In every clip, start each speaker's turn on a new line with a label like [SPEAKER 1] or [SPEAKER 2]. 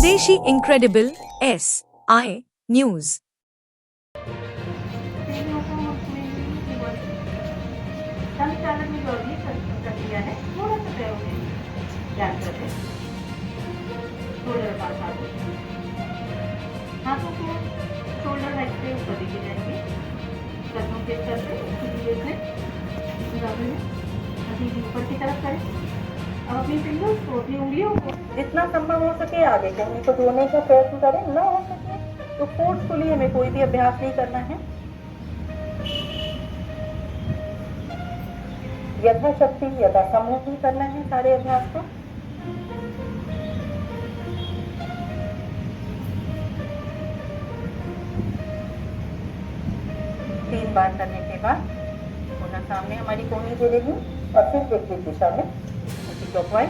[SPEAKER 1] स्वदेशी incredible SI news.
[SPEAKER 2] संचालन में जो भी प्रक्रिया है थोड़ा सा प्रयोग है ध्यान रखें। शोल्डर पास हाथों को शोल्डर हाइट से ऊपर लेके जाएंगे, कदमों के स्तर पे हथेली ऊपर की तरफ करें। अब अपनी फिंगर्स को, अपनी उंगलियों को जितना संभव हो सके आगे के उंगली को जोड़ने का प्रयत्न करें। ना हो सके तो फोर्सफुली हमें कोई भी अभ्यास नहीं करना है। यथाशक्ति यथासंभव ही करना है सारे अभ्यास को। तीन बार करने के बाद पुनः सामने हमारी कोहनी जुड़ेगी और फिर विपरीत दिशा में क्लॉकवाइज।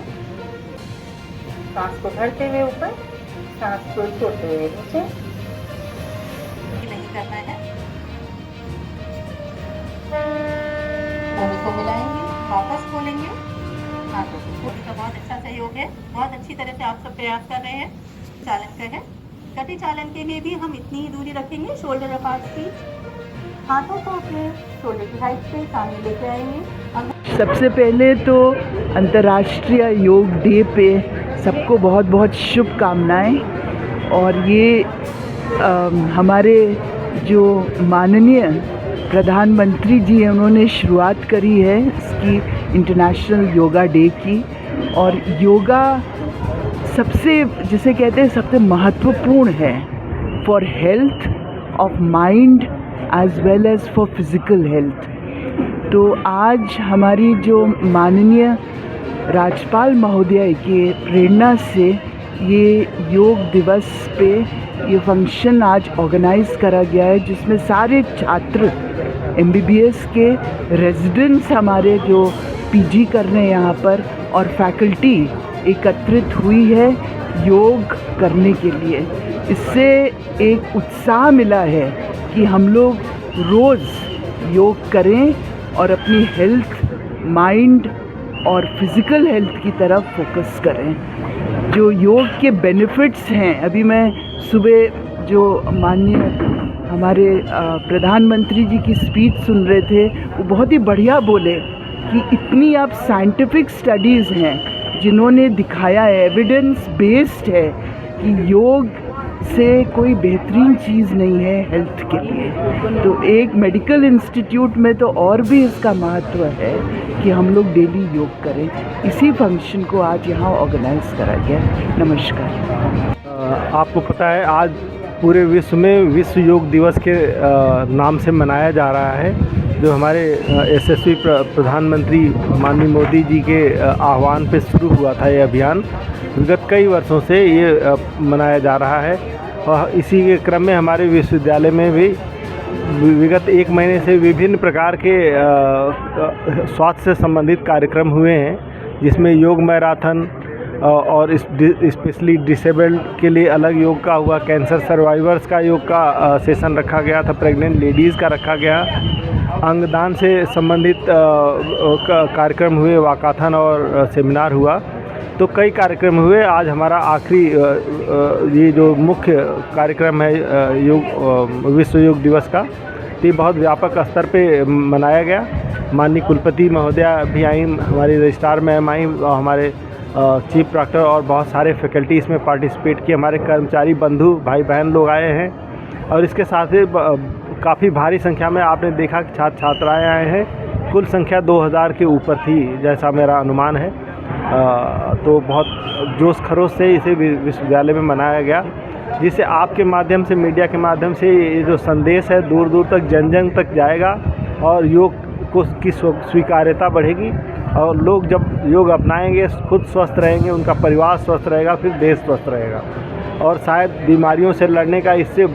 [SPEAKER 2] सांस को भरते हुए ऊपर, सांस को छोड़ते हुए नीचे। नहीं करना है। को मिलाएंगे, वापस खोलेंगे, हाथों को खोलने का बहुत अच्छा सहयोग है। बहुत अच्छी तरह से आप सब प्रयास कर रहे हैं। चालन का है। कटी चालन के लिए भी हम इतनी ही दूरी रखेंगे, शोल्डर अपार्ट की। हाथों को अपने शोल्डर की हाइट पे सामने लेके आएंगे।
[SPEAKER 3] सबसे पहले तो अंतर्राष्ट्रीय योग डे पे सबको बहुत बहुत शुभकामनाएं। और ये हमारे जो माननीय प्रधानमंत्री जी हैं उन्होंने शुरुआत करी है इसकी इंटरनेशनल योगा डे की। और योगा सबसे जिसे कहते हैं सबसे महत्वपूर्ण है for health of mind as well as for physical health. तो आज हमारी जो माननीय राज्यपाल महोदया की प्रेरणा से ये योग दिवस पे ये फंक्शन आज ऑर्गेनाइज करा गया है, जिसमें सारे छात्र MBBS के रेजिडेंट्स हमारे जो PG कर रहे हैं यहाँ पर और फैकल्टी एकत्रित हुई है योग करने के लिए। इससे एक उत्साह मिला है कि हम लोग रोज़ योग करें और अपनी हेल्थ, माइंड और फिज़िकल हेल्थ की तरफ फोकस करें। जो योग के बेनिफिट्स हैं, अभी मैं सुबह जो माननीय हमारे प्रधानमंत्री जी की स्पीच सुन रहे थे, वो बहुत ही बढ़िया बोले कि इतनी अब साइंटिफिक स्टडीज़ हैं जिन्होंने दिखाया है, एविडेंस बेस्ड है कि योग से कोई बेहतरीन चीज़ नहीं है हेल्थ के लिए। तो एक मेडिकल इंस्टीट्यूट में तो और भी इसका महत्व है कि हम लोग डेली योग करें। इसी फंक्शन को आज यहाँ ऑर्गेनाइज करा गया। नमस्कार।
[SPEAKER 4] आपको पता है आज पूरे विश्व में विश्व योग दिवस के नाम से मनाया जा रहा है, जो हमारे यशस्वी प्रधानमंत्री माननीय मोदी जी के आह्वान पे शुरू हुआ था। ये अभियान विगत कई वर्षों से ये मनाया जा रहा है और इसी के क्रम में हमारे विश्वविद्यालय में भी विगत एक महीने से विभिन्न प्रकार के स्वास्थ्य से संबंधित कार्यक्रम हुए हैं, जिसमें योग मैराथन और स्पेशली डिसेबल्ड के लिए अलग योग का हुआ, कैंसर सर्वाइवर्स का योग का सेशन रखा गया था, प्रेग्नेंट लेडीज़ का रखा गया, अंगदान से संबंधित कार्यक्रम हुए, वाकाथन और सेमिनार हुआ। तो कई कार्यक्रम हुए। आज हमारा आखिरी ये जो मुख्य कार्यक्रम है योग विश्व योग दिवस का, ये बहुत व्यापक स्तर पे मनाया गया। माननीय कुलपति महोदया भी आई, हमारी रजिस्ट्रार मैम आई, हमारे चीफ डॉक्टर और बहुत सारे फैकल्टी इसमें पार्टिसिपेट किए। हमारे कर्मचारी बंधु भाई बहन लोग आए हैं और इसके साथ ही काफ़ी भारी संख्या में आपने देखा कि छात्र छात्राएँ आए हैं। कुल संख्या 2000 के ऊपर थी जैसा मेरा अनुमान है। तो बहुत जोश खरोश से इसे विश्वविद्यालय में मनाया गया, जिससे आपके माध्यम से, मीडिया के माध्यम से ये जो संदेश है दूर दूर तक जन जन तक जाएगा और योग को की स्वीकार्यता बढ़ेगी। और लोग जब योग अपनाएंगे, खुद स्वस्थ रहेंगे, उनका परिवार स्वस्थ रहेगा, फिर देश स्वस्थ रहेगा। और शायद बीमारियों से लड़ने का इससे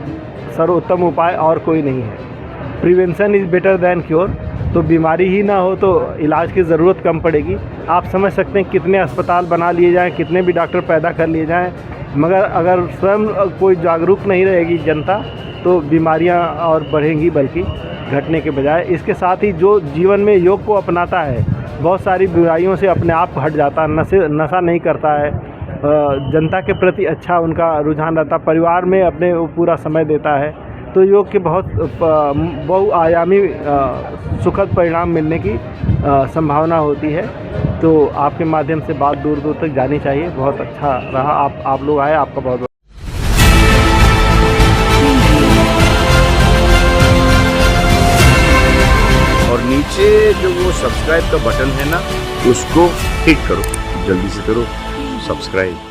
[SPEAKER 4] सर्वोत्तम उपाय और कोई नहीं है। Prevention is better than cure. तो बीमारी ही ना हो तो इलाज की ज़रूरत कम पड़ेगी। आप समझ सकते हैं कितने अस्पताल बना लिए जाएं, कितने भी डॉक्टर पैदा कर लिए जाएं, मगर अगर स्वयं कोई जागरूक नहीं रहेगी जनता तो बीमारियां और बढ़ेंगी बल्कि घटने के बजाय। इसके साथ ही जो जीवन में योग को अपनाता है बहुत सारी बुराइयों से अपने आप हट जाता है, नशा नहीं करता है, जनता के प्रति अच्छा उनका रुझान रहता, परिवार में अपने वो पूरा समय देता है। तो योग के बहुत बहुआयामी सुखद परिणाम मिलने की संभावना होती है। तो आपके माध्यम से बात दूर दूर तक जानी चाहिए। बहुत अच्छा रहा आप लोग आए, आपका बहुत
[SPEAKER 5] और नीचे जो वो सब्सक्राइब का बटन है ना, उसको हिट करो, जल्दी से करो सब्सक्राइब।